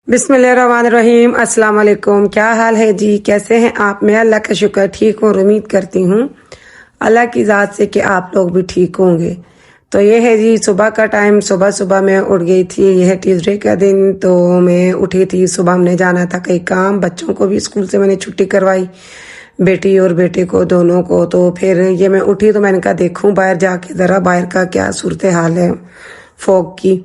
बिस्मिल्लाहिर्रहमानिर्रहीम। अस्सलाम वालेकुम। क्या हाल है जी, कैसे हैं आप? मैं अल्लाह का शुक्र ठीक हूँ और उम्मीद करती हूँ अल्लाह की ज़ात से कि आप लोग भी ठीक होंगे। तो ये है जी सुबह का टाइम। सुबह सुबह मैं उठ गई थी। यह है ट्यूसडे का दिन। तो मैं उठी थी, सुबह हमने जाना था कई काम, बच्चों को भी स्कूल से मैंने छुट्टी करवाई, बेटी और बेटे को दोनों को। तो फिर ये मैं उठी तो मैंने कहा देखूं बाहर जाके ज़रा बाहर का क्या सूरत हाल है फॉग की।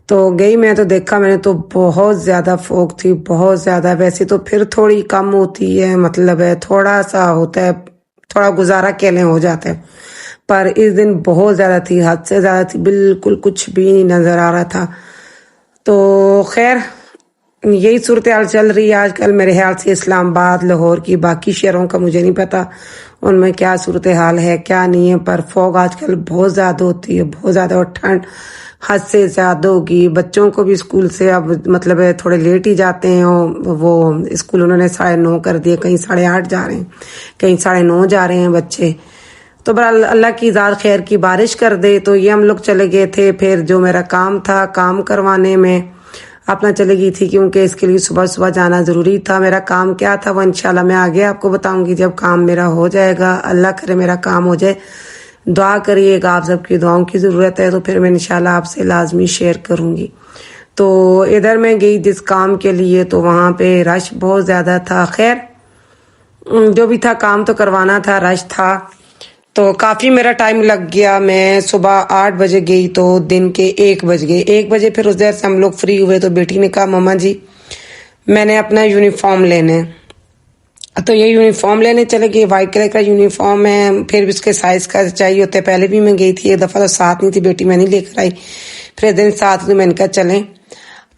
तो गई मैं तो देखा मैंने तो बहुत ज़्यादा फॉग थी, बहुत ज़्यादा। वैसे तो फिर थोड़ी कम होती है, मतलब है थोड़ा सा होता है, थोड़ा गुजारा के लिए हो जाता है, पर इस दिन बहुत ज़्यादा थी, हद से ज़्यादा थी, बिल्कुल कुछ भी नहीं नज़र आ रहा था। तो खैर यही सूरत हाल चल रही है आजकल मेरे ख्याल से इस्लामाबाद, लाहौर की। बाकी शहरों का मुझे नहीं पता उनमें क्या सूरत हाल है क्या नहीं है, पर फॉग आजकल बहुत ज़्यादा होती है, बहुत ज़्यादा। और ठंड हद से ज़्यादा होगी। बच्चों को भी स्कूल से अब मतलब है थोड़े लेट ही जाते हैं। वो स्कूल उन्होंने 9:30 कर दिए, कहीं 8:30 जा रहे हैं, कहीं 9:30 जा रहे हैं बच्चे। तो बहरहाल अल्लाह की ज़ात खैर की बारिश कर दे। तो ये हम लोग चले गए थे। फिर जो मेरा काम था, काम करवाने में अपना चली गई थी, क्योंकि इसके लिए सुबह सुबह जाना ज़रूरी था। मेरा काम क्या था वो इंशाल्लाह मैं आगे आपको बताऊंगी जब काम मेरा हो जाएगा। अल्लाह करे मेरा काम हो जाए, दुआ करिएगा, आप सबकी दुआओं की ज़रूरत है। तो फिर मैं इंशाल्लाह आपसे लाजमी शेयर करूंगी। तो इधर मैं गई जिस काम के लिए, तो वहाँ पे रश बहुत ज़्यादा था। खैर जो भी था काम तो करवाना था, रश था, तो काफ़ी मेरा टाइम लग गया। मैं सुबह 8 बजे गई तो दिन के 1 बज गए। 1 बजे फिर उस देर से हम लोग फ्री हुए। तो बेटी ने कहा मम्मा जी मैंने अपना यूनिफॉर्म लेना है। तो ये यूनिफॉर्म लेने चले गए। वाइट कलर का यूनिफॉर्म है, फिर भी उसके साइज का चाहिए होता है। पहले भी मैं गई थी एक दफ़ा, तो साथ नहीं थी बेटी, मैं नहीं लेकर आई। फिर दिन साथ, तो मैंने कहा चलें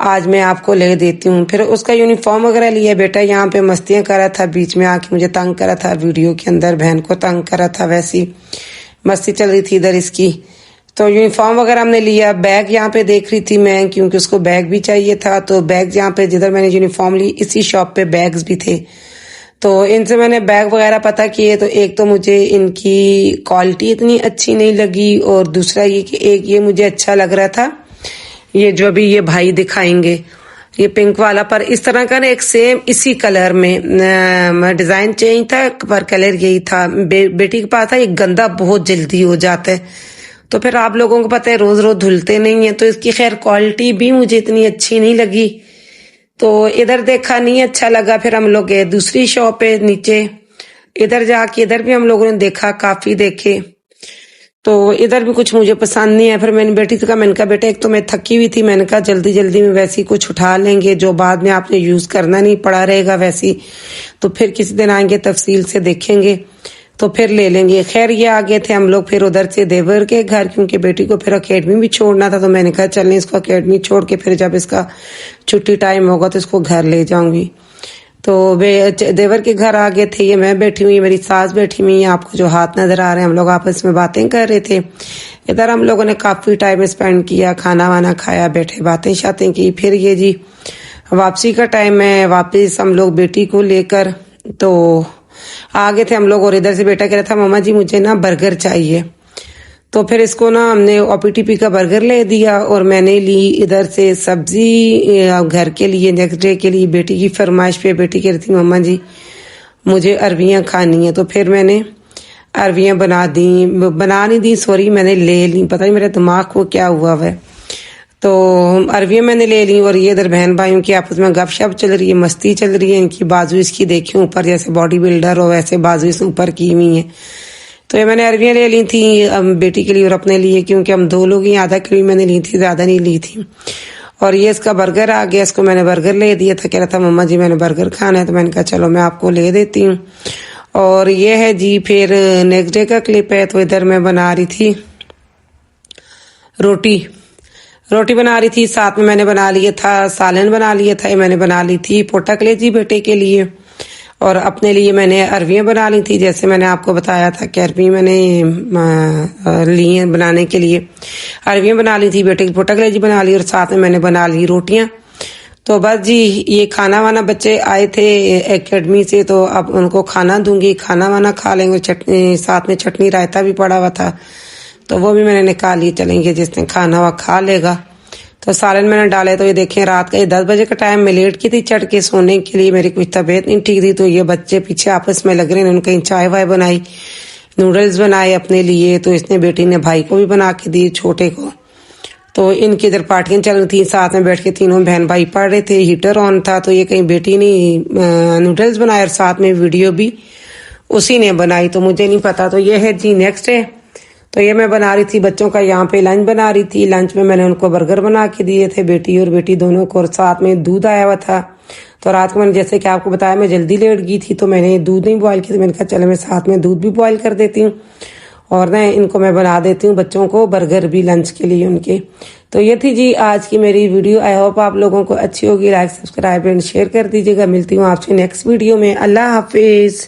आज मैं आपको ले देती हूँ। फिर उसका यूनिफॉर्म वगैरह लिया। बेटा यहाँ पे मस्तियाँ कर रहा था, बीच में आके मुझे तंग करा था, वीडियो के अंदर बहन को तंग करा था, वैसी मस्ती चल रही थी इधर इसकी। तो यूनिफॉर्म वगैरह हमने लिया। बैग यहाँ पे देख रही थी मैं, क्योंकि उसको बैग भी चाहिए था। तो बैग यहाँ पे जिधर मैंने यूनिफॉर्म ली, इसी शॉप पे बैग्स भी थे। तो इनसे मैंने बैग वगैरह पता किए। तो एक तो मुझे इनकी क्वालिटी इतनी अच्छी नहीं लगी, और दूसरा ये कि एक ये मुझे अच्छा लग रहा था, ये जो अभी ये भाई दिखाएंगे, ये पिंक वाला, पर इस तरह का ना एक सेम इसी कलर में डिजाइन चेंज था, पर कलर यही था। बेटी के पास था, ये गंदा बहुत जल्दी हो जाता है। तो फिर आप लोगों को पता है रोज रोज धुलते नहीं है, तो इसकी खैर क्वालिटी भी मुझे इतनी अच्छी नहीं लगी। तो इधर देखा, नहीं अच्छा लगा। फिर हम लोग गए दूसरी शॉप पे नीचे। इधर जाके इधर भी हम लोगों ने देखा, काफी देखे, तो इधर भी कुछ मुझे पसंद नहीं है। फिर मैंने बेटी से कहा, मैंने कहा बेटा एक तो मैं थकी हुई थी, मैंने कहा जल्दी जल्दी में वैसी कुछ उठा लेंगे जो बाद में आपने यूज करना नहीं पड़ा रहेगा वैसी, तो फिर किसी दिन आएंगे तफसील से देखेंगे तो फिर ले लेंगे। खैर ये आ गए थे हम लोग फिर उधर से देवर के घर, क्योंकि बेटी को फिर अकेडमी भी छोड़ना था। तो मैंने कहा चलने इसको अकेडमी छोड़ के फिर जब इसका छुट्टी टाइम होगा तो इसको घर ले जाऊंगी। तो देवर के घर आ गए थे। ये मैं बैठी हुई, मेरी सास बैठी हुई है, आपको जो हाथ नजर आ रहे हैं। हम लोग आपस में बातें कर रहे थे। इधर हम लोगों ने काफी टाइम स्पेंड किया, खाना वाना खाया, बैठे बातें शातें की। फिर ये जी वापसी का टाइम है, वापस हम लोग बेटी को लेकर तो आ गए थे हम लोग। और इधर से बेटा कह रहा था मम्मा जी मुझे ना बर्गर चाहिए। तो फिर इसको ना हमने OPTP का बर्गर ले दिया, और मैंने ली इधर से सब्जी घर के लिए, नेक्स्ट डे के लिए। बेटी की फरमाइश पे बेटी कह रही थी मम्मा जी मुझे अरवियाँ खानी है। तो फिर मैंने अरवियाँ बना नहीं दी, सॉरी, मैंने ले ली। पता नहीं मेरे दिमाग को क्या हुआ है। तो अरवियाँ मैंने ले ली, और ये इधर बहन भाइयों की आपस में गपशप चल रही है, मस्ती चल रही है। इनकी बाजू इसकी देखी ऊपर, जैसे बॉडी बिल्डर हो वैसे बाजू इस ऊपर की हुई है। तो ये मैंने अरवियाँ ले ली थी बेटी के लिए और अपने लिए, क्योंकि हम 2 लोग ही, आधा किलो मैंने ली थी, ज्यादा नहीं ली थी। और ये इसका बर्गर आ गया, इसको मैंने बर्गर ले दिया था। कह रहा था मम्मा जी मैंने बर्गर खाना है, तो मैंने कहा चलो मैं आपको ले देती हूँ। और ये है जी फिर नेक्स्ट डे का क्लिप है। तो इधर मैं बना रही थी रोटी बना रही थी, साथ में मैंने बना लिया था सालन बना लिया था। ये मैंने बना ली थी पोटा कलेजी बेटे के लिए, और अपने लिए मैंने अरवियाँ बना ली थी। जैसे मैंने आपको बताया था कि अरवियाँ मैंने ली हैं बनाने के लिए। अरवियाँ बना ली थी, बेटे की पोटा कलेजी बना ली, और साथ में मैंने बना ली रोटियाँ। तो बस जी ये खाना वाना, बच्चे आए थे एकेडमी से, तो अब उनको खाना दूंगी, खाना वाना खा लेंगे। चटनी साथ में, चटनी रायता भी पड़ा हुआ था, तो वो भी मैंने निकाल ली, चलेंगे जिसने खाना हुआ खा लेगा। تو سالن میں نے ڈالے. تو یہ دیکھیں رات کا یہ 10 بجے کا ٹائم, میں لیٹ کی تھی چڑھ کے سونے کے لیے, میری کچھ طبیعت نہیں ٹھیک تھی. تو یہ بچے پیچھے آپس میں لگ رہے ہیں, ان کہیں چائے وائے بنائی, نوڈلز بنائے اپنے لیے. تو اس نے بیٹی نے بھائی کو بھی بنا کے دی, چھوٹے کو. تو ان کی ادھر پارٹیاں چل رہی تھیں, ساتھ میں بیٹھ کے تینوں بہن بھائی پڑھ رہے تھے, ہیٹر آن تھا. تو یہ کہیں بیٹی نے نوڈلز بنائے اور ساتھ میں ویڈیو بھی اسی نے بنائی, تو مجھے نہیں پتا. تو یہ ہے جی نیکسٹ ہے. تو یہ میں بنا رہی تھی بچوں کا یہاں پہ لنچ بنا رہی تھی. لنچ میں نے ان کو برگر بنا کے دیے تھے, بیٹی اور بیٹی دونوں کو, اور ساتھ میں دودھ آیا ہوا تھا. تو رات کو میں نے جیسے کہ آپ کو بتایا میں جلدی لیٹ گئی تھی, تو میں نے دودھ نہیں بوائل کیا. تو میں نے کہا چلے میں ساتھ میں دودھ بھی بوائل کر دیتی ہوں, اور نہ ان کو میں بنا دیتی ہوں بچوں کو برگر بھی لنچ کے لیے ان کے. تو یہ تھی جی آج کی میری ویڈیو. آئی ہوپ آپ لوگوں کو اچھی ہوگی. لائک سبسکرائب اینڈ شیئر کر دیجیے گا. ملتی ہوں آپ سے نیکسٹ ویڈیو میں. اللہ حافظ.